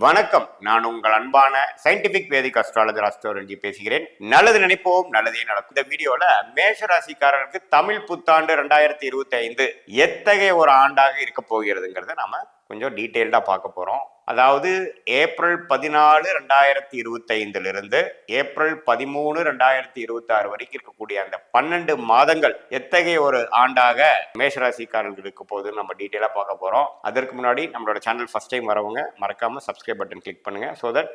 வணக்கம். நான் உங்கள் அன்பான சயின்டிபிக் வேதிக் அஸ்ட்ராலஜர் அஸ்ட்ரோரஞ்சி பேசுகிறேன். நல்லது நினைப்போம், நல்லதே நடக்கும். இந்த வீடியோல மேஷ ராசிக்காரர்களுக்கு தமிழ் புத்தாண்டு 2025 எத்தகைய ஒரு ஆண்டாக இருக்க போகிறதுங்கிறத நாம கொஞ்சம் டீட்டெயில்டா பார்க்க போறோம். அதாவது ஏப்ரல் 14 2025 இருந்து ஏப்ரல் 13 2026 வரைக்கும் இருக்கக்கூடிய அந்த 12 மாதங்கள் எத்தகைய ஒரு ஆண்டாக மேஷராசிக்காரர்கள் இருக்க போகுதுன்னு நம்ம டீட்டெயிலா பார்க்க போறோம். அதற்கு முன்னாடி நம்மளோட சேனல் ஃபர்ஸ்ட் டைம் வரவங்க மறக்காம சப்ஸ்கிரைப் பட்டன் கிளிக் பண்ணுங்க. ஸோ தட்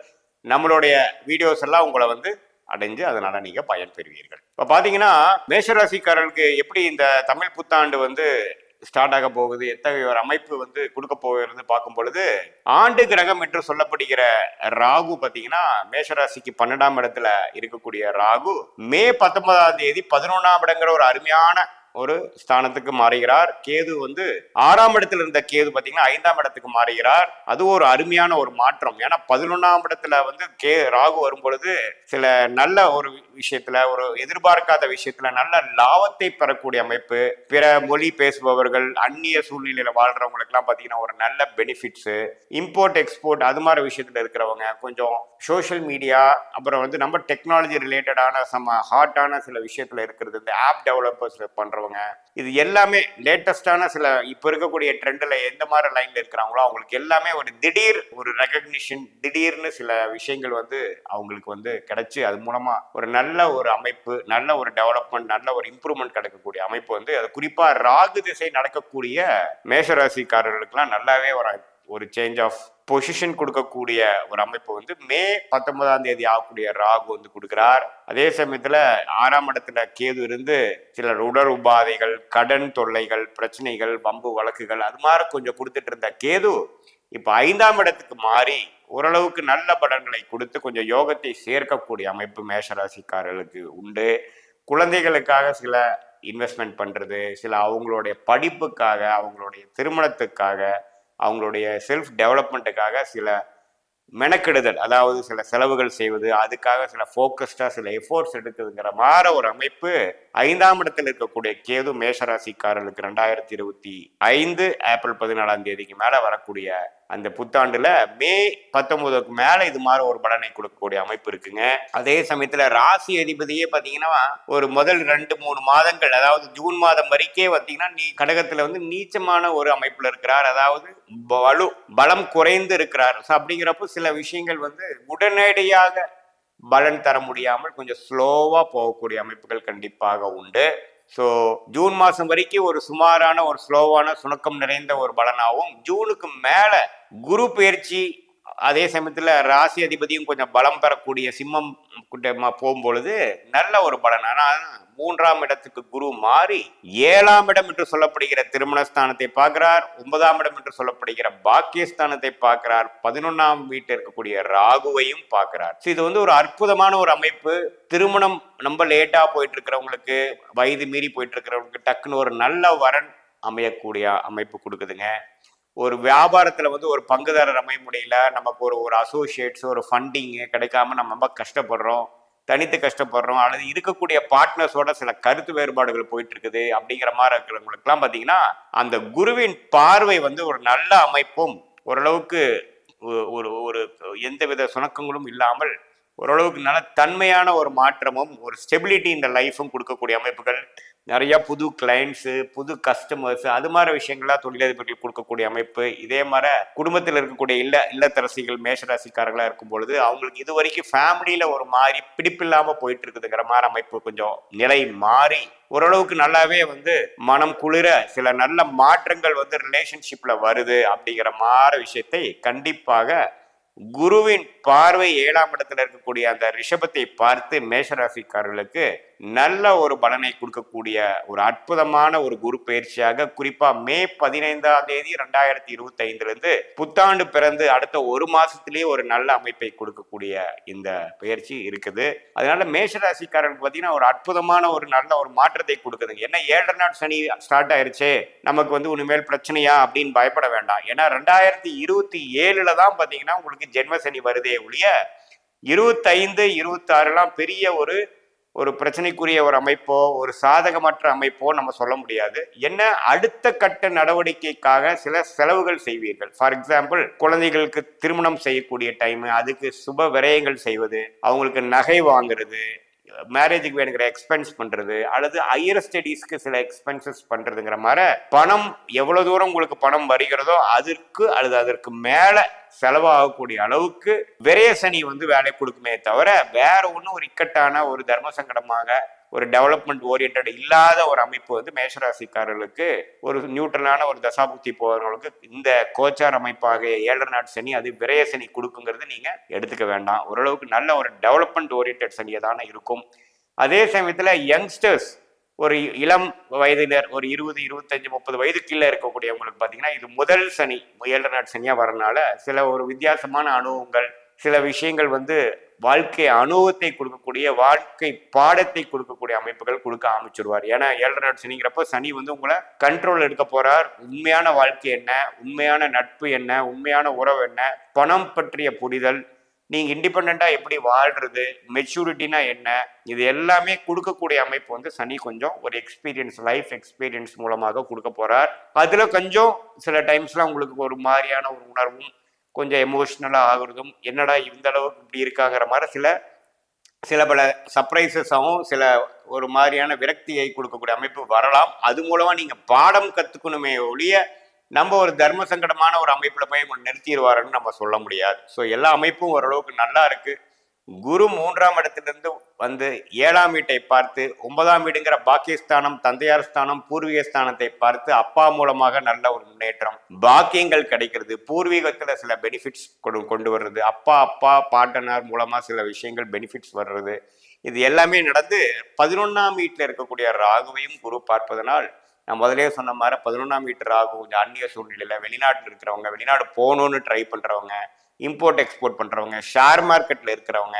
நம்மளுடைய வீடியோஸ் எல்லாம் உங்களை அடைஞ்சு அதனால நீங்க பயன் பெறுவீர்கள். இப்ப பாத்தீங்கன்னா மேஷராசிக்காரர்களுக்கு எப்படி இந்த தமிழ் புத்தாண்டு ஸ்டார்ட் ஆக போகுது, எத்தகைய ஒரு அமைப்பு கொடுக்க போகிறது பார்க்கும் பொழுது, ஆண்டு கிரகம் என்று சொல்லப்படுகிற ராகு பாத்தீங்கன்னா மேஷராசிக்கு 12ஆம் இடத்துல இருக்கக்கூடிய ராகு மே 19ஆம் தேதி 11ஆம் இடங்கிற ஒரு அருமையான ஒரு ஸ்தானத்துக்கு மாறுகிறார். கேது 6ஆம் இடத்துல இருந்த கேது பாத்தீங்கன்னா 5ஆம் இடத்துக்கு மாறுகிறார். அது ஒரு அருமையான ஒரு மாற்றம். ஏன்னா 11ஆம் இடத்துல ராகு வரும் பொழுது சில நல்ல ஒரு விஷயத்துல, ஒரு எதிர்பார்க்காத விஷயத்துல நல்ல லாபத்தை பெறக்கூடிய அமைப்பு. பிற மொழி பேசுபவர்கள், அந்நிய சூழ்நிலையில வாழ்றவங்களுக்கு எல்லாம் பாத்தீங்கன்னா ஒரு நல்ல பெனிஃபிட்ஸ், இம்போர்ட் எக்ஸ்போர்ட் அது மாதிரி விஷயத்துல இருக்கிறவங்க, கொஞ்சம் சோசியல் மீடியா, அப்புறம் நம்ம டெக்னாலஜி ரிலேட்டடான ஹாட்டான சில விஷயத்துல இருக்கிறது, இந்த ஆப் டெவலப்பர்ஸ் பண்றவங்க, இது எல்லாமே லேட்டஸ்டான சில இப்ப இருக்கக்கூடிய ட்ரெண்ட்ல எந்த மாதிரி லைன்ல இருக்கிறாங்களோ அவங்களுக்கு எல்லாமே ஒரு திடீர் ஒரு ரெகக்னிஷன், திடீர்னு சில விஷயங்கள் அவங்களுக்கு கிடைச்சு அது மூலமா ஒரு நல்ல ஒரு அமைப்பு, நல்ல ஒரு டெவலப்மெண்ட், நல்ல ஒரு இம்ப்ரூவ்மெண்ட் கிடைக்கக்கூடிய அமைப்பு அது குறிப்பா ராகு திசை நடக்கக்கூடிய மேஷராசிக்காரர்களுக்கெல்லாம் நல்லாவே ஒரு சேஞ்ச் ஆஃப் பொசிஷன் கொடுக்கக்கூடிய ஒரு அமைப்பு மே 19ஆம் தேதி ஆகக்கூடிய ராகு கொடுக்கிறார். அதே சமயத்துல 6ஆம் இடத்துல கேது இருந்து சில உடல் உபாதைகள், கடன் தொல்லைகள், பிரச்சனைகள், வம்பு வழக்குகள் அது மாதிரி கொஞ்சம் கொடுத்துட்டு இருந்த கேது இப்ப 5ஆம் இடத்துக்கு மாறி ஓரளவுக்கு நல்ல பலன்களை கொடுத்து கொஞ்சம் யோகத்தை சேர்க்கக்கூடிய அமைப்பு மேஷராசிக்காரர்களுக்கு உண்டு. குழந்தைகளுக்காக சில இன்வெஸ்ட்மெண்ட் பண்றது, சில அவங்களுடைய படிப்புக்காக, அவங்களுடைய திருமணத்துக்காக, அவங்களுடைய செல்ஃப் டெவலப்மெண்ட்டுக்காக சில மெனக்கெடுதல், அதாவது சில செலவுகள் செய்வது, அதுக்காக சில ஃபோக்கஸ்டா சில எஃபோர்ட்ஸ் எடுக்குதுங்கிற மாதிரி ஒரு அமைப்பு 5ஆம் இடத்தில் இருக்கக்கூடிய கேது மேஷராசிக்காரர்களுக்கு 2025 ஏப்ரல் 14ஆம் தேதிக்கு மேல வரக்கூடிய அந்த புத்தாண்டுல மே 19க்கு மேல இது மாதிரி ஒரு பலனை கொடுக்கக்கூடிய அமைப்பு இருக்குங்க. அதே சமயத்துல ராசி அதிபதியே பாத்தீங்கன்னா ஒரு முதல் 2-3 மாதங்கள், அதாவது ஜூன் மாதம் வரைக்கே பாத்தீங்கன்னா கடகத்துல நீச்சமான ஒரு அமைப்புல இருக்கிறார். அதாவது பலம் குறைந்து இருக்கிறார். அப்படிங்கிறப்போ சில விஷயங்கள் உடனடியாக பலன் தர முடியாமல் கொஞ்சம் ஸ்லோவா போகக்கூடிய அமைப்புகள் கண்டிப்பாக உண்டு. ஸோ ஜூன் மாதம் வரைக்கும் ஒரு சுமாரான ஒரு ஸ்லோவான சுணக்கம் நிறைந்த ஒரு பலனாகவும், ஜூனுக்கு மேல குரு பயிற்சி, அதே சமயத்துல ராசி அதிபதியும் கொஞ்சம் பலம் பெறக்கூடிய சிம்மம் போகும்பொழுது நல்ல ஒரு பலன். ஆனால் 3ஆம் இடத்துக்கு குரு மாறி 7ஆம் இடம் என்று சொல்லப்படுகிற திருமணஸ்தானத்தை பார்க்கிறார், 9ஆம் இடம் என்று சொல்லப்படுகிற பாக்கியஸ்தானத்தை பார்க்கிறார், 11ஆம் வீட்டில் இருக்கக்கூடிய ராகுவையும் பார்க்கிறார். இது ஒரு அற்புதமான ஒரு அமைப்பு. திருமணம் ரொம்ப லேட்டா போயிட்டு இருக்கிறவங்களுக்கு, வயது மீறி போயிட்டு இருக்கிறவங்களுக்கு டக்குன்னு ஒரு நல்ல வரன் அமையக்கூடிய அமைப்பு கொடுக்குதுங்க. ஒரு வியாபாரத்துல ஒரு பங்குதாரர் அமைய முடியல, நமக்கு ஒரு அசோசியேட்ஸ், ஒரு ஃபண்டிங் கிடைக்காம நம்ம ரொம்ப கஷ்டப்படுறோம், தனித்து கஷ்டப்படுறோம், அல்லது இருக்கக்கூடிய பார்ட்னர்ஸோட சில கருத்து வேறுபாடுகள் போயிட்டு இருக்குது அப்படிங்கிற மாதிரி இருக்கிறவங்களுக்குலாம் பார்த்தீங்கன்னா அந்த குருவின் பார்வை ஒரு நல்ல அமைப்பும், ஓரளவுக்கு ஒரு ஒரு எந்தவித சுணக்கங்களும் இல்லாமல் ஓரளவுக்கு நல்ல தன்மையான ஒரு மாற்றமும், ஒரு ஸ்டெபிலிட்டி இந்த லைஃபும் கொடுக்கக்கூடிய அமைப்புகள், நிறைய புது கிளைண்ட்ஸு, புது கஸ்டமர்ஸ், அது மாதிரி விஷயங்கள்லாம் தொழிலதிபர்கள் கொடுக்கக்கூடிய அமைப்பு. இதே மாதிரி குடும்பத்தில் இருக்கக்கூடிய இல்லத்தரசிகள் மேஷராசிக்காரர்களாக இருக்கும் பொழுது அவங்களுக்கு இது வரைக்கும் ஃபேமிலியில ஒரு மாதிரி பிடிப்பில்லாமல் போயிட்டு இருக்குதுங்கிற மாதிரி அமைப்பு கொஞ்சம் நிலை மாறி ஓரளவுக்கு நல்லாவே மனம் குளிர சில நல்ல மாற்றங்கள் ரிலேஷன்ஷிப்ல வருது அப்படிங்கிற மாதிரி விஷயத்தை கண்டிப்பாக குருவின் பார்வை 7ஆம் இடத்துல இருக்கக்கூடிய அந்த ரிஷபத்தை பார்த்து மேஷராசிக்காரர்களுக்கு நல்ல ஒரு பலனை கொடுக்கக்கூடிய ஒரு அற்புதமான ஒரு குரு பயிற்சியாக, குறிப்பா மே 15ஆம் தேதி 2025 இருந்து புத்தாண்டு பிறந்து அடுத்த ஒரு மாசத்திலேயே ஒரு நல்ல அமைப்பை கொடுக்கக்கூடிய இந்த பயிற்சி இருக்குது. அதனால மேஷராசிக்காரர்களுக்கு பார்த்தீங்கன்னா ஒரு அற்புதமான ஒரு நல்ல ஒரு மாற்றத்தை கொடுக்குதுங்க. ஏன்னா 7 நாள் சனி ஸ்டார்ட் ஆயிருச்சு, நமக்கு இனிமேல் பிரச்சனையா அப்படின்னு பயப்பட வேண்டாம். ஏன்னா 2027 தான் பார்த்தீங்கன்னா உங்களுக்கு ஜென்ம சனி வருதே ஒழிய 25, 26 பெரிய ஒரு பிரச்சனைக்குரிய ஒரு அமைப்போ ஒரு சாதகமற்ற அமைப்போ நம்ம சொல்ல முடியாது. என்ன அடுத்த கட்ட நடவடிக்கைக்காக சில செலவுகள் செய்வீர்கள். ஃபார் எக்ஸாம்பிள், குழந்தைகளுக்கு திருமணம் செய்யக்கூடிய டைம், அதுக்கு சுப விரயங்கள் செய்வது, அவங்களுக்கு நகை வாங்குறது, மேரேஜுக்கு வேணுங்கிற எக்ஸ்பென்ஸ் பண்றது, அல்லது ஹையர் ஸ்டடீஸ்க்கு சில எக்ஸ்பென்சஸ் பண்றதுங்கிற மாதிரி பணம் எவ்வளவு தூரம் உங்களுக்கு பணம் வருகிறதோ அதற்கு அல்லது அதற்கு மேல செலவாகக்கூடிய அளவுக்கு விரய சனி வேலை கொடுக்குமே தவிர வேற ஒன்றும் ஒரு இக்கட்டான ஒரு தர்ம சங்கடமாக ஒரு டெவலப்மெண்ட் ஓரியன்ட் இல்லாத ஒரு அமைப்பு மேஷராசிக்காரர்களுக்கு ஒரு நியூட்ரலான ஒரு தசாபுக்தி போகிறவர்களுக்கு இந்த கோச்சார் அமைப்பாக 7 நாட் சனி அது விரய சனி கொடுக்குங்கிறது நீங்க எடுத்துக்க வேண்டாம். ஓரளவுக்கு நல்ல ஒரு டெவலப்மெண்ட் ஓரியன்ட் சனியை தானே இருக்கும். அதே சமயத்துல யங்ஸ்டர்ஸ், ஒரு இளம் வயதினர், ஒரு 20, 25, 30 வயதுக்குள்ள இருக்கக்கூடியவங்களுக்கு பார்த்தீங்கன்னா இது முதல் சனி 7 நாட் சனியா வரனால சில ஒரு வித்தியாசமான அனுபவங்கள், சில விஷயங்கள் வாழ்க்கை அனுபவத்தை கொடுக்கக்கூடிய, வாழ்க்கை பாடத்தை கொடுக்கக்கூடிய அமைப்புகள் கொடுக்க ஆரம்பிச்சிருவார். ஏன்னா 7 நாட் சனிங்கிறப்ப சனி உங்களை கண்ட்ரோல் எடுக்க போறார். உண்மையான வாழ்க்கை என்ன, உண்மையான நட்பு என்ன, உண்மையான உறவு என்ன, பணம் பற்றிய புரிதல், நீங்க இண்டிபெண்டா எப்படி வாழ்றது, மெச்சூரிட்டினா என்ன, இது எல்லாமே கொடுக்கக்கூடிய அமைப்பு சனி கொஞ்சம் ஒரு எக்ஸ்பீரியன்ஸ், லைஃப் எக்ஸ்பீரியன்ஸ் மூலமாக கொடுக்க போறார். அதுல கொஞ்சம் சில டைம்ஸ்ல உங்களுக்கு ஒரு மாதிரியான ஒரு உணர்வும் கொஞ்சம் எமோஷ்னலா ஆகுறதும், என்னடா இந்த அளவுக்கு இப்படி இருக்காங்கிற மாதிரி சில பல சர்ப்ரைசஸாகவும் சில ஒரு மாதிரியான விரக்தியை கொடுக்கக்கூடிய அமைப்பு வரலாம். அது மூலமா நீங்க பாடம் கத்துக்கணுமே ஒழிய நம்ம ஒரு தர்ம சங்கடமான ஒரு அமைப்புல போய் நிறுத்திடுவாருன்னு நம்ம சொல்ல முடியாது. ஸோ எல்லா அமைப்பும் ஓரளவுக்கு நல்லா இருக்கு. குரு 3ஆம் இடத்திலிருந்து 7ஆம் வீட்டை பார்த்து 9ஆம் வீடுங்கிற பாக்கியஸ்தானம், தந்தையார் ஸ்தானம், பூர்வீக ஸ்தானத்தை பார்த்து அப்பா மூலமாக நல்ல ஒரு முன்னேற்றம், பாக்கியங்கள் கிடைக்கிறது, பூர்வீகத்துல சில பெனிஃபிட்ஸ் கொண்டு வர்றது, அப்பா பாட்டனார் மூலமா சில விஷயங்கள் பெனிஃபிட்ஸ் வர்றது, இது எல்லாமே நடந்து 11ஆம் வீட்டில் இருக்கக்கூடிய ராகுவையும் குரு பார்ப்பதனால் நான் முதலே சொன்ன மாதிரி 11ஆம் வீட்டு ராகு கொஞ்சம் அந்நிய சூழ்நிலையில வெளிநாட்டில் இருக்கிறவங்க, வெளிநாடு போகணும்னு ட்ரை பண்றவங்க, இம்போர்ட் எக்ஸ்போர்ட் பண்றவங்க, ஷேர் மார்க்கெட்ல இருக்கிறவங்க,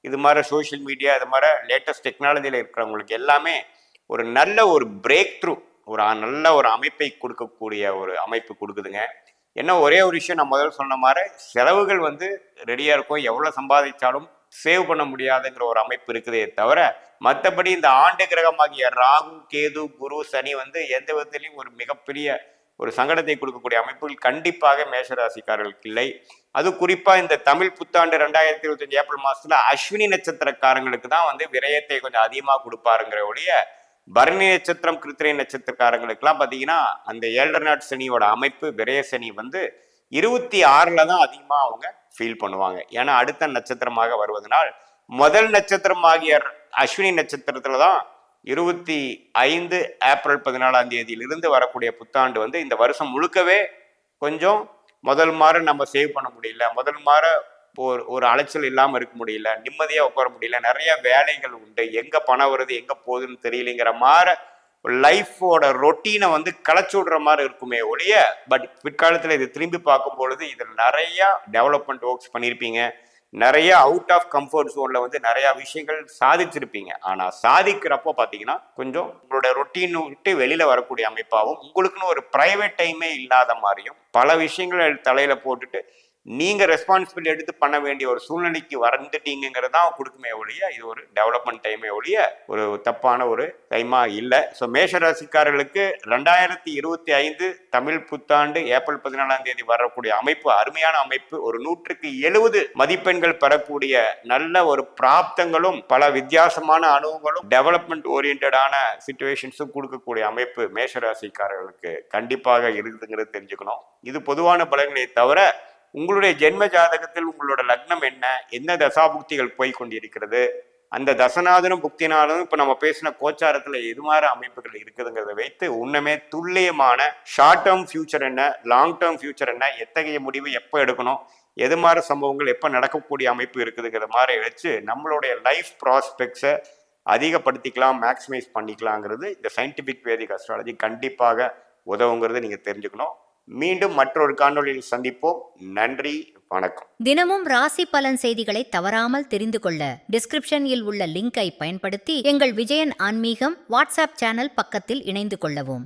இது மாதிரி சோஷியல் மீடியா, இது மாதிரி லேட்டஸ்ட் டெக்னாலஜியில இருக்கிறவங்களுக்கு எல்லாமே ஒரு நல்ல ஒரு பிரேக் த்ரூ, ஒரு நல்ல ஒரு அமைப்பை கொடுக்கக்கூடிய ஒரு அமைப்பு கொடுக்குதுங்க. என்ன ஒரே ஒரு விஷயம், நான் முதல்ல சொன்ன மாதிரி செலவுகள் ரெடியா இருக்கும், எவ்வளவு சம்பாதிச்சாலும் சேவ் பண்ண முடியாதுங்கிற ஒரு அமைப்பு இருக்குதே தவிர மற்றபடி இந்த ஆண்டு கிரகமாகிய ராகு, கேது, குரு, சனி எந்த விதத்திலையும் ஒரு மிகப்பெரிய ஒரு சங்கடத்தை கொடுக்கக்கூடிய அமைப்புகள் கண்டிப்பாக மேஷராசிக்காரர்களுக்கு இல்லை. அது குறிப்பா இந்த தமிழ் புத்தாண்டு 2025 ஏப்ரல் மாசத்துல அஸ்வினி நட்சத்திரக்காரங்களுக்கு தான் விரயத்தை கொஞ்சம் அதிகமா கொடுப்பாருங்கிற ஒழிய பரணி நட்சத்திரம், கிருத்திரை நட்சத்திரக்காரங்களுக்குலாம் பார்த்தீங்கன்னா அந்த 7 நாட் சனியோட அமைப்பு விரய சனி 26ல தான் அதிகமா அவங்க ஃபீல் பண்ணுவாங்க. ஏன்னா அடுத்த நட்சத்திரமாக வருவதனால் முதல் நட்சத்திரமாகிய அஸ்வினி நட்சத்திரத்துல தான் 25 ஏப்ரல் 14ஆம் தேதியிலிருந்து வரக்கூடிய புத்தாண்டு இந்த வருஷம் முழுக்கவே கொஞ்சம் முதல் மாற நம்ம சேவ் பண்ண முடியல, முதல் மாற ஒரு அலைச்சல் இல்லாமல் இருக்க முடியல, நிம்மதியாக உட்கார முடியல, நிறைய வேலைகள் உண்டு, எங்க பணம் வருது எங்க போகுதுன்னு தெரியலைங்கிற மாதிரி லைஃபோட ரொட்டீனை களைச்சு விடுற மாதிரி இருக்குமே ஒழிய, பட் பிற்காலத்தில் இது திரும்பி பார்க்கும் பொழுது இதில் நிறைய டெவலப்மெண்ட் ஒர்க்ஸ் பண்ணியிருப்பீங்க, நிறைய அவுட் ஆஃப் கம்ஃபர்ட் ஜோன்ல நிறைய விஷயங்கள் சாதிச்சிருப்பீங்க. ஆனா சாதிக்கிறப்போ பாத்தீங்கன்னா கொஞ்சம் உங்களோட ரொட்டீன் விட்டு வெளியில வரக்கூடிய அமைப்பாகவும், உங்களுக்குன்னு ஒரு பிரைவேட் டைமே இல்லாத மாதிரியும், பல விஷயங்களை தலையில போட்டுட்டு நீங்க ரெஸ்பான்சிபிலிட்டி எடுத்து பண்ண வேண்டிய ஒரு சூழ்நிலைக்கு வந்துட்டீங்கிறது தான் கொடுக்குமே ஒழிய இது ஒரு டெவலப்மெண்ட் டைமே ஒழிய ஒரு தப்பான ஒரு டைமா இல்லை. ஸோ மேஷராசிக்காரர்களுக்கு 2025 தமிழ் புத்தாண்டு ஏப்ரல் 14ஆம் தேதி வரக்கூடிய அமைப்பு அருமையான அமைப்பு. ஒரு 100க்கு 70 மதிப்பெண்கள் பெறக்கூடிய நல்ல ஒரு பிராப்தங்களும் பல வித்தியாசமான அனுபவங்களும் டெவலப்மெண்ட் ஓரியன்டான சிச்சுவேஷன்ஸும் கொடுக்கக்கூடிய அமைப்பு மேஷராசிக்காரர்களுக்கு கண்டிப்பாக இருக்குதுங்கிறது தெரிஞ்சுக்கணும். இது பொதுவான பலன்களை தவிர உங்களுடைய ஜென்ம ஜாதகத்தில் உங்களோட லக்னம் என்ன தசாபுக்திகள் போய் கொண்டிருக்கிறது, அந்த தசநாதனும் புக்தினாலும் இப்ப நம்ம பேசின கோச்சாரத்துல எது மாதிரி அமைப்புகள் இருக்குதுங்கிறத வைத்து உன்னமே துல்லியமான ஷார்ட் டேர்ம் ஃபியூச்சர் என்ன, லாங் டேர்ம் ஃபியூச்சர் என்ன, எத்தகைய முடிவு எப்போ எடுக்கணும், எது மாதிரி சம்பவங்கள் எப்போ நடக்கக்கூடிய அமைப்பு இருக்குதுங்கிற மாதிரி வச்சு நம்மளுடைய லைஃப் ப்ராஸ்பெக்ட்ஸை அதிகப்படுத்திக்கலாம், மேக்சிமைஸ் பண்ணிக்கலாங்கிறது இந்த சயின்டிபிக் வேதிக் அஸ்ட்ராலஜி கண்டிப்பாக உதவுங்கிறது நீங்க தெரிஞ்சுக்கணும். மீண்டும் மற்றொரு காணொளியில் சந்திப்போம். நன்றி, வணக்கம். தினமும் ராசி பலன் செய்திகளை தவறாமல் தெரிந்து கொள்ள டிஸ்கிரிப்ஷனில் உள்ள லிங்கை பயன்படுத்தி எங்கள் விஜயன் ஆன்மீகம் வாட்ஸ்அப் சேனல் பக்கத்தில் இணைந்து கொள்ளவும்.